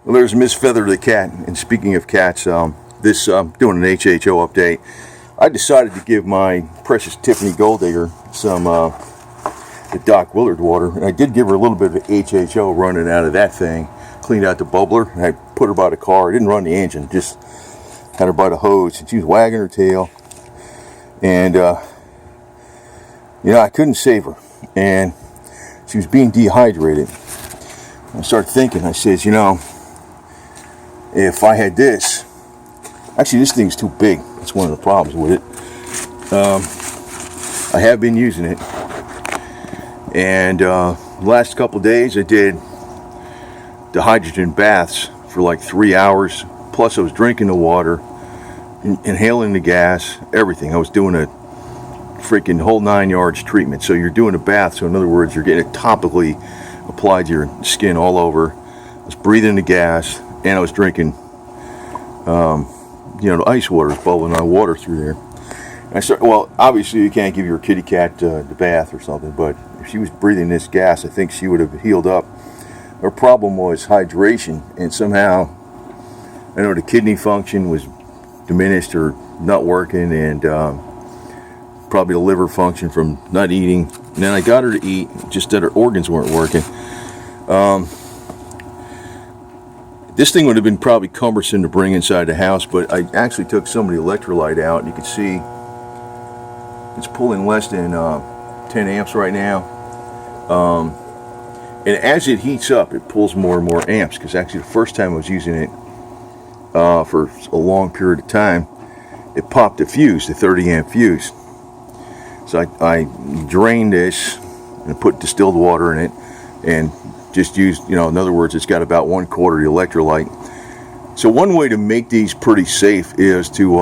Well, there's Miss Feather the cat. And speaking of cats, doing an HHO update. I decided to give my precious Tiffany GoldDigger some the Doc Willard water, and I did give her a little bit of HHO running out of that thing. Cleaned out the bubbler, and I put her by the car. I didn't run the engine, just had her by the hose, and she was wagging her tail. And I couldn't save her, and she was being dehydrated. I started thinking. I says, if I had this, actually this thing's too big. That's one of the problems with it. I have been using it, and the last couple days I did the hydrogen baths for like 3 hours. Plus I was drinking the water, inhaling the gas, everything. I was doing a freaking whole 9 yards treatment. So you're doing a bath, so in other words you're getting it topically applied to your skin all over. I was breathing the gas, and I was drinking the ice water is bubbling on water through there. And well, obviously you can't give your kitty cat the bath or something, but if she was breathing this gas, I think she would have healed up. Her problem was hydration, and somehow I know the kidney function was diminished or not working, and probably the liver function from not eating. And then I got her to eat, just that her organs weren't working. This thing would have been probably cumbersome to bring inside the house, but I actually took some of the electrolyte out, and you can see it's pulling less than 10 amps right now. And as it heats up, it pulls more and more amps, because actually the first time I was using it for a long period of time, it popped a fuse, the 30 amp fuse. So I drained this and put distilled water in it, and just used, in other words, it's got about 1/4 the electrolyte. So one way to make these pretty safe is to,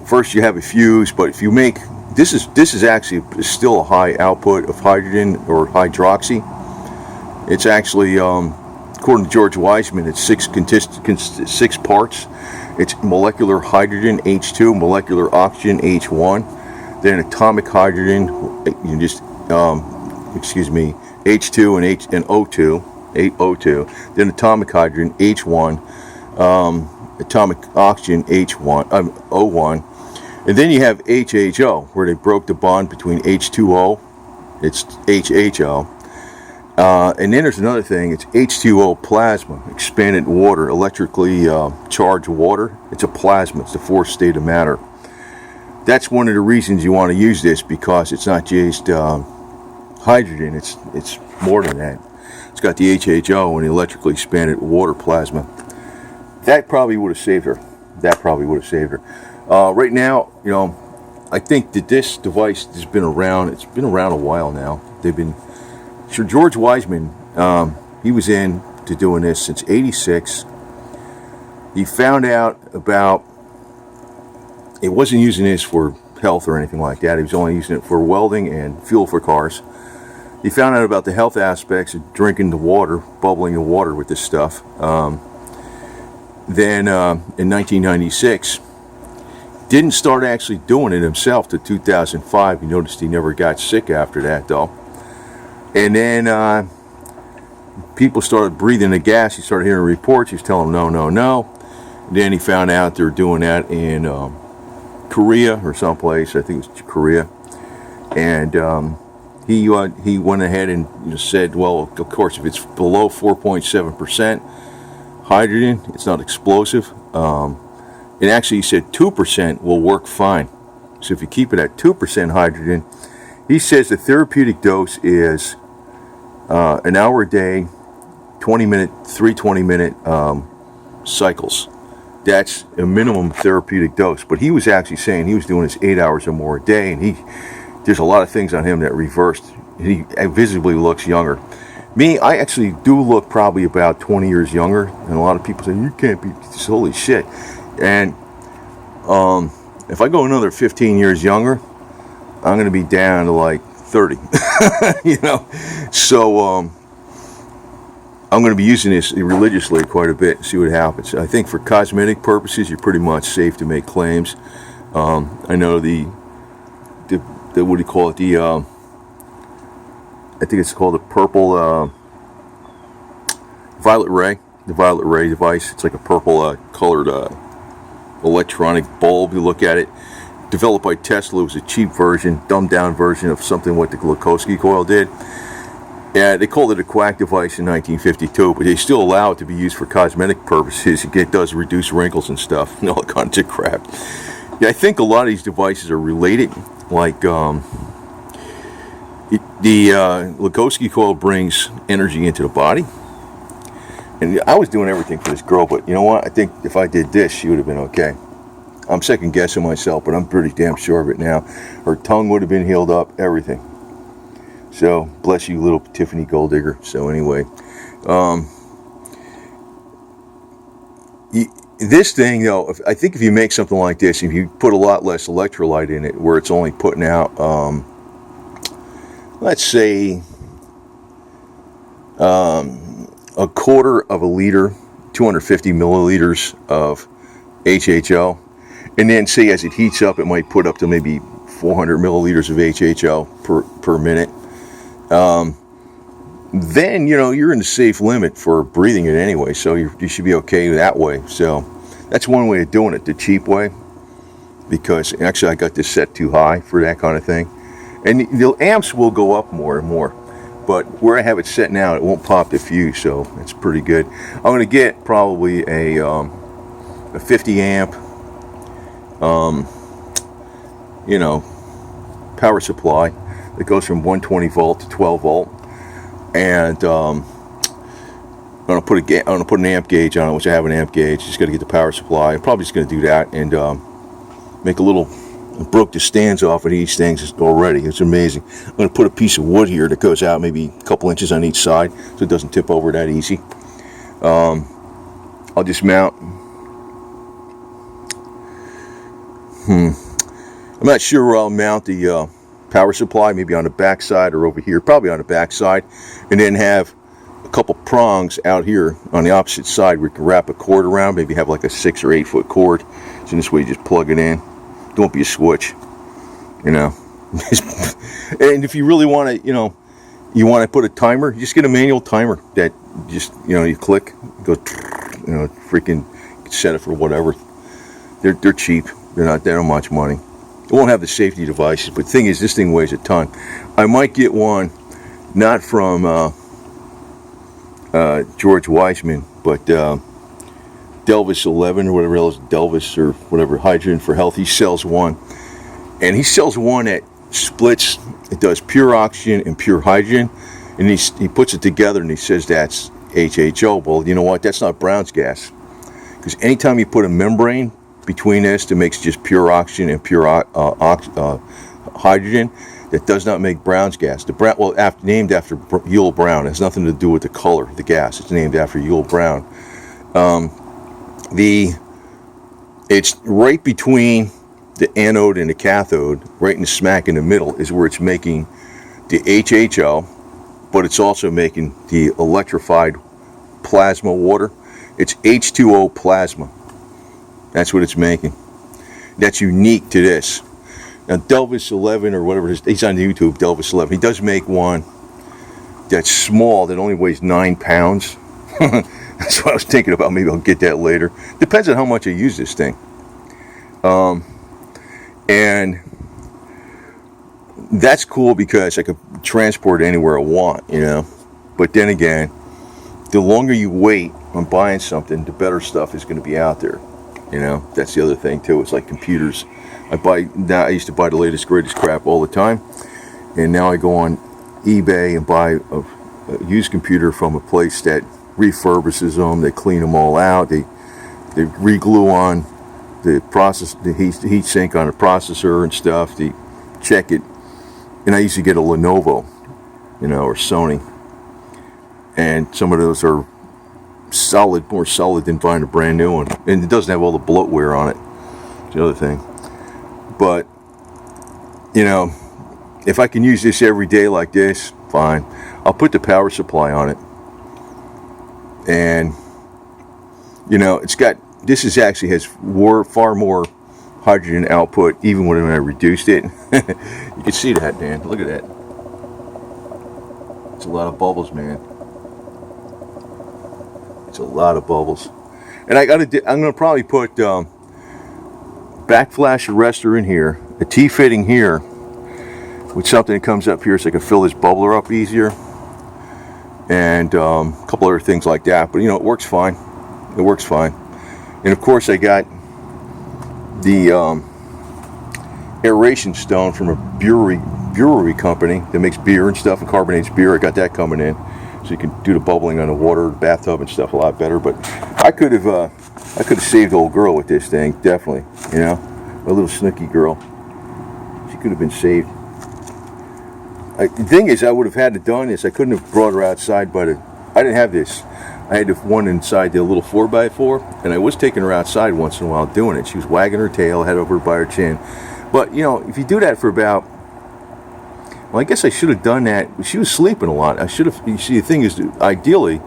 first you have a fuse, but if you make, this is actually still a high output of hydrogen or hydroxy. It's actually, according to George Wiseman, it's six parts. It's molecular hydrogen, H2, molecular oxygen, H1, then atomic hydrogen, H2 and O2, then atomic hydrogen, H1, atomic oxygen, O1, and then you have HHO, where they broke the bond between H2O, it's HHO, and then there's another thing, it's H2O plasma, expanded water, electrically charged water. It's a plasma, it's the fourth state of matter. That's one of the reasons you want to use this, because it's not just hydrogen, it's more than that. It's got the HHO and the electrically expanded water plasma. That probably would have saved her. Right now, I think that this device has been around. It's been around a while now. George Wiseman, he was into doing this since '86. He found out about, it wasn't using this for health or anything like that. He was only using it for welding and fuel for cars. He found out about the health aspects of drinking the water, bubbling the water with this stuff. Then in 1996, didn't start actually doing it himself till 2005. You noticed he never got sick after that, though. And then people started breathing the gas. He started hearing reports. He was telling them no. And then he found out they were doing that in Korea or someplace. I think it was Korea. And he went ahead and said, well, of course, if it's below 4.7% hydrogen, it's not explosive. And actually, he said 2% will work fine. So if you keep it at 2% hydrogen, he says the therapeutic dose is an hour a day, 20-minute cycles. That's a minimum therapeutic dose. But he was actually saying he was doing this 8 hours or more a day, and there's a lot of things on him that reversed. He visibly looks younger. Me, I actually do look probably about 20 years younger, and a lot of people say, you can't be, holy shit. And if I go another 15 years younger, I'm going to be down to like 30, So I'm going to be using this religiously quite a bit, see what happens. I think for cosmetic purposes, you're pretty much safe to make claims. I know the what do you call it? I think it's called the purple violet ray, the violet ray device. It's like a purple colored electronic bulb. You look at it, developed by Tesla. It was a cheap version, dumbed down version of something what the Lukowski coil did. Yeah, they called it a quack device in 1952, but they still allow it to be used for cosmetic purposes. It does reduce wrinkles and stuff, and all kinds of crap. Yeah, I think a lot of these devices are related. Like the Lukowski coil brings energy into the body. And I was doing everything for this girl, but you know what? I think if I did this, she would have been okay. I'm second guessing myself, but I'm pretty damn sure of it now. Her tongue would have been healed up, everything. So, bless you, little Tiffany GoldDigger. So anyway, this thing, though, I think if you make something like this, if you put a lot less electrolyte in it, where it's only putting out, let's say, a quarter of a liter, 250 milliliters of HHO, and then say as it heats up, it might put up to maybe 400 milliliters of HHO per minute. Then, you know, you're in the safe limit for breathing it anyway, so you should be okay that way. So that's one way of doing it, the cheap way, because actually I got this set too high for that kind of thing. And the amps will go up more and more, but where I have it set now, it won't pop the fuse, so it's pretty good. I'm going to get probably a 50 amp, you know, power supply that goes from 120 volt to 12 volt, and I'm gonna put an amp gauge on it, which I have an amp gauge. Just got to get the power supply. I'm probably just gonna do that and make a little. I broke the stands off of these things already. It's amazing. I'm gonna put a piece of wood here that goes out maybe a couple inches on each side, so it doesn't tip over that easy. I'll just mount. I'm not sure where I'll mount the power supply, maybe on the back side or over here, probably on the back side, and then have a couple prongs out here on the opposite side where you can wrap a cord around, maybe have like a 6 or 8 foot cord, so in this way you just plug it in. Don't be a switch, you know. And if you really want to, you know, you want to put a timer, you just get a manual timer that just, you know, you click, it goes, you know, freaking set it for whatever. They're cheap. They don't much money. It won't have the safety devices, but the thing is, this thing weighs a ton. I might get one, not from George Weissman, but Delvis 11 or whatever else, Delvis or whatever, Hydrogen for Health. He sells one, and he sells one that splits. It does pure oxygen and pure hydrogen, and he puts it together, and he says that's HHO. Well, you know what? That's not Brown's gas, because anytime you put a membrane between this that makes just pure oxygen and pure hydrogen, that does not make Brown's gas. The Brown, well, named after Yule Brown. It has nothing to do with the color of the gas. It's named after Yule Brown. It's right between the anode and the cathode, right in the smack in the middle, is where it's making the HHO, but it's also making the electrified plasma water. It's H2O plasma. That's what it's making. That's unique to this. Now, Delvis 11 or whatever it is, he's on YouTube, Delvis 11. He does make one that's small, that only weighs 9 pounds. That's what I was thinking about. Maybe I'll get that later. Depends on how much I use this thing. And that's cool because I could transport it anywhere I want, you know. But then again, the longer you wait on buying something, the better stuff is going to be out there. You know, that's the other thing too. It's like computers. I used to buy the latest, greatest crap all the time, and now I go on eBay and buy a used computer from a place that refurbishes them. They clean them all out. They re-glue on the heat sink on the processor and stuff. They check it, and I used to get a Lenovo, you know, or Sony, and some of those are solid, more solid than buying a brand new one, and it doesn't have all the bloatware on it. It's the other thing. But you know, if I can use this every day like this, fine. I'll put the power supply on it, and you know, this is actually has far more hydrogen output even when I reduced it. You can see that, man. Look at that. It's a lot of bubbles, man. It's a lot of bubbles. And I'm gonna probably put backflash arrestor in here, a T-fitting here, with something that comes up here so I can fill this bubbler up easier, and a couple other things like that. But you know, it works fine. It works fine. And of course, I got the aeration stone from a brewery company that makes beer and stuff and carbonates beer. I got that coming in, so you can do the bubbling on the water, bathtub and stuff a lot better. But I could have saved the old girl with this thing, definitely. You know, a little snooky girl. She could have been saved. The thing is, I would have had to done this. I couldn't have brought her outside, but I didn't have this. I had the one inside the little 4x4, and I was taking her outside once in a while doing it. She was wagging her tail, head over by her chin. But, you know, if you do that for about, well, I guess I should have done that. She was sleeping a lot. I should have, you see, the thing is, ideally,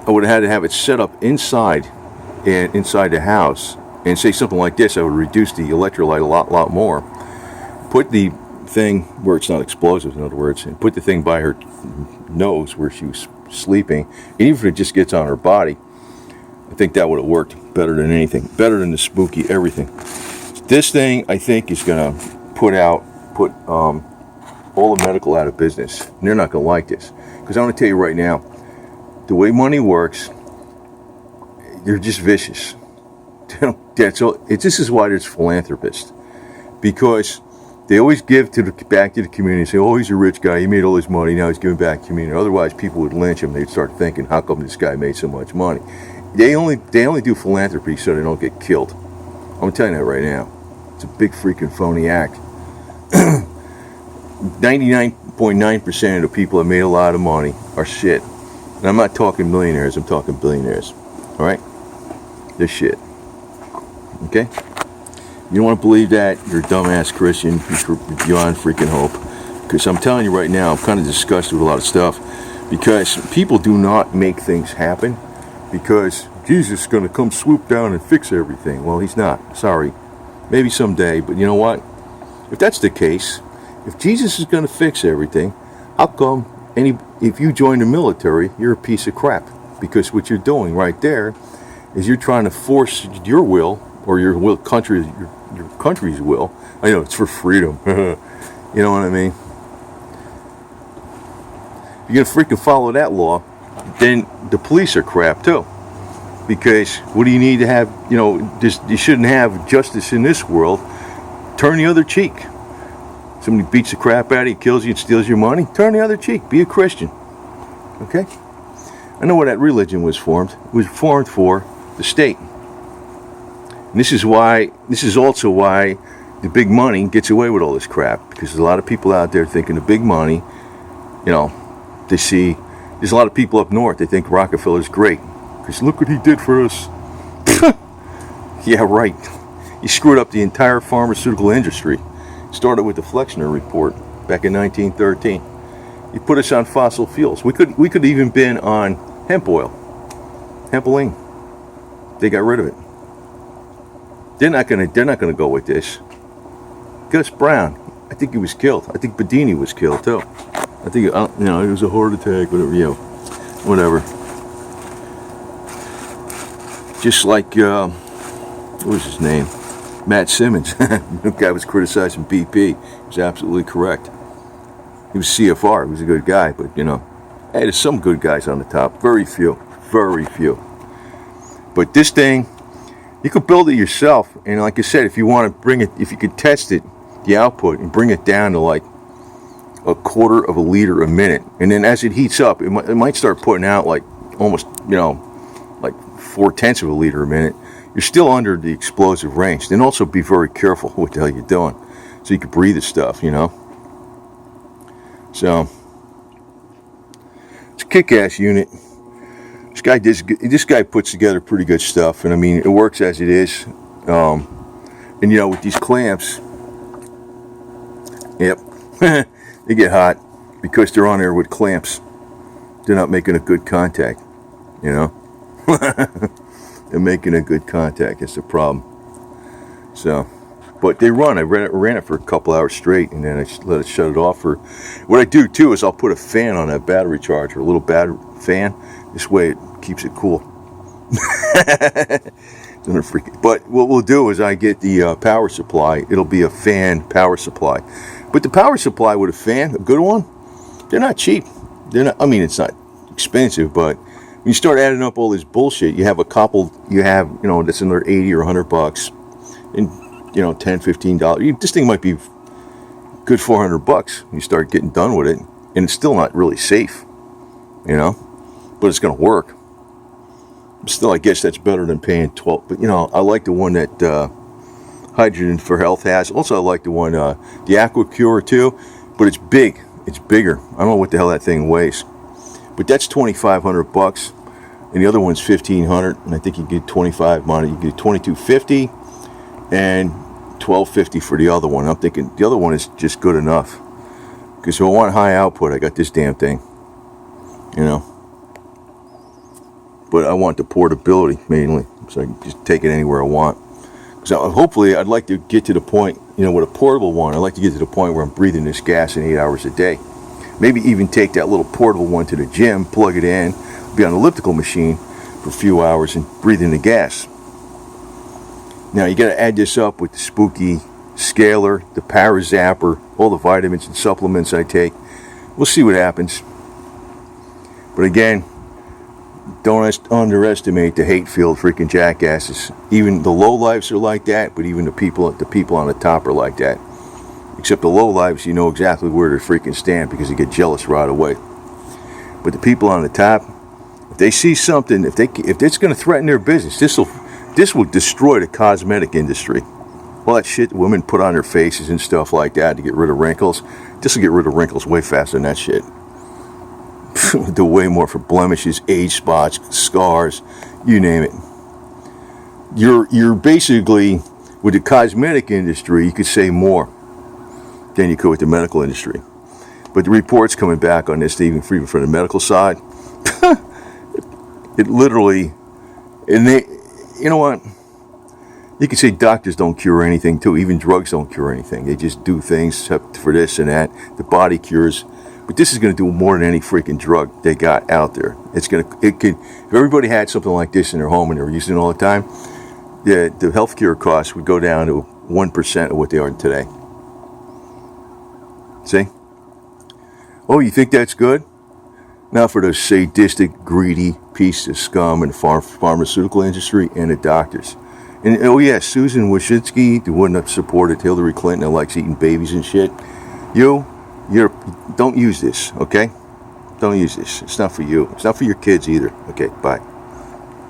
I would have had to have it set up inside the house, and say something like this. I would reduce the electrolyte a lot more. Put the thing where it's not explosive, in other words, and put the thing by her nose where she was sleeping. And even if it just gets on her body, I think that would have worked better than anything, better than the spooky everything. This thing, I think, is gonna put all the medical out of business, and they're not gonna like this, because I want to tell you right now, the way money works, they're just vicious. That's all. This is why there's philanthropists, because they always give back to the community. Say, oh, he's a rich guy. He made all his money. Now he's giving back to the community. Otherwise, people would lynch him. They'd start thinking, how come this guy made so much money? They only do philanthropy so they don't get killed. I'm telling you that right now. It's a big freaking phony act. 99.9% of the people that made a lot of money are shit. And I'm not talking millionaires. I'm talking billionaires. All right? They're shit. Okay? You don't want to believe that, you're a dumbass Christian. You're beyond freaking hope. Because I'm telling you right now, I'm kind of disgusted with a lot of stuff. Because people do not make things happen. Because Jesus is going to come swoop down and fix everything. Well, he's not. Sorry. Maybe someday. But you know what? If that's the case, if Jesus is going to fix everything, how come if you join the military, you're a piece of crap? Because what you're doing right there is you're trying to force your will, or your country's will. I know, it's for freedom. You know what I mean? If you're gonna freaking follow that law, then the police are crap too. Because what do you need to have? You know, you shouldn't have justice in this world. Turn the other cheek. Somebody beats the crap out of you, kills you, and steals your money. Turn the other cheek. Be a Christian. Okay? I know where that religion was formed. It was formed for the state. And this is also why the big money gets away with all this crap, because there's a lot of people out there thinking the big money, you know, there's a lot of people up north, they think Rockefeller's great, because look what he did for us. Yeah, right. He screwed up the entire pharmaceutical industry. Started with the Flexner report back in 1913. He put us on fossil fuels. We could even been on hemp oil, hempoline. They got rid of it. They're not gonna go with this. Gus Brown, I think he was killed. I think Bedini was killed too. I think it was a heart attack, whatever. Whatever. Just like what was his name? Matt Simmons. The guy was criticizing BP. He was absolutely correct. He was CFR. He was a good guy, but hey, there's some good guys on the top. Very few. But this thing, you could build it yourself, and like I said, if you want to bring it, if you could test it, the output, and bring it down to like 1/4 of a liter a minute, and then as it heats up, it might start putting out like almost, like 4/10 of a liter a minute. You're still under the explosive range. Then also be very careful what the hell you're doing, so you can breathe the stuff, So it's a kick-ass unit. This guy puts together pretty good stuff, and I mean, it works as it is. And with these clamps, yep, they get hot because they're on there with clamps. They're not making a good contact, They're making a good contact. That's the problem. So, but they run. I ran it for a couple hours straight, and then I let it shut it off. What I do too is I'll put a fan on that battery charger, a little battery fan. This way it keeps it cool. But what we'll do is I get the power supply. It'll be a fan power supply. But the power supply with a fan, a good one, they're not cheap. They're not. I mean, it's not expensive, but when you start adding up all this bullshit, you have a couple. You have, you know, that's another $80 or $100, and you know, $10, $15. This thing might be good $400. You start getting done with it, and it's still not really safe, you know, but it's going to work. Still, I guess that's better than paying 12. But you know, I like the one that Hydrogen for Health has. Also, I like the one, the Aqua Cure too, but it's big. It's bigger. I don't know what the hell that thing weighs, but that's $2,500, and the other one's $1,500. And I think you get 25 on it. You get $2,250 and $1,250 for the other one. I'm thinking the other one is just good enough, because if I want high output, I got this damn thing, you know. But I want the portability mainly, so I can just take it anywhere I want. So hopefully, I'd like to get to the point, you know, with a portable one, I'd like to get to the point where I'm breathing this gas in 8 hours a day. Maybe even take that little portable one to the gym, plug it in, be on an elliptical machine for a few hours and breathing the gas. Now, you got to add this up with the spooky scaler, the Power Zapper, all the vitamins and supplements I take. We'll see what happens. But again, don't underestimate the hate-filled freaking jackasses. Even the low-lives are like that, but even the people on the top are like that. Except the low-lives, you know exactly where to freaking stand because you get jealous right away. But the people on the top, if they see something, if it's going to threaten their business, this will destroy the cosmetic industry. All that shit women put on their faces and stuff like that to get rid of wrinkles, this will get rid of wrinkles way faster than that shit. Do way more for blemishes, age spots, scars, you name it. You're basically, with the cosmetic industry, you could say more than you could with the medical industry. But the reports coming back on this, even from the medical side, it literally, and they, you know what? You could say doctors don't cure anything too. Even drugs don't cure anything. They just do things for this and that. The body cures. But this is going to do more than any freaking drug they got out there. It could, if everybody had something like this in their home and they were using it all the time, the healthcare costs would go down to 1% of what they are today. See? Oh, you think that's good? Now for those sadistic, greedy pieces of scum in the pharmaceutical industry and the doctors. And oh yeah, Susan Wojcicki, the one that supported Hillary Clinton and likes eating babies and shit. Don't use this, okay? Don't use this. It's not for you. It's not for your kids either. Okay, bye.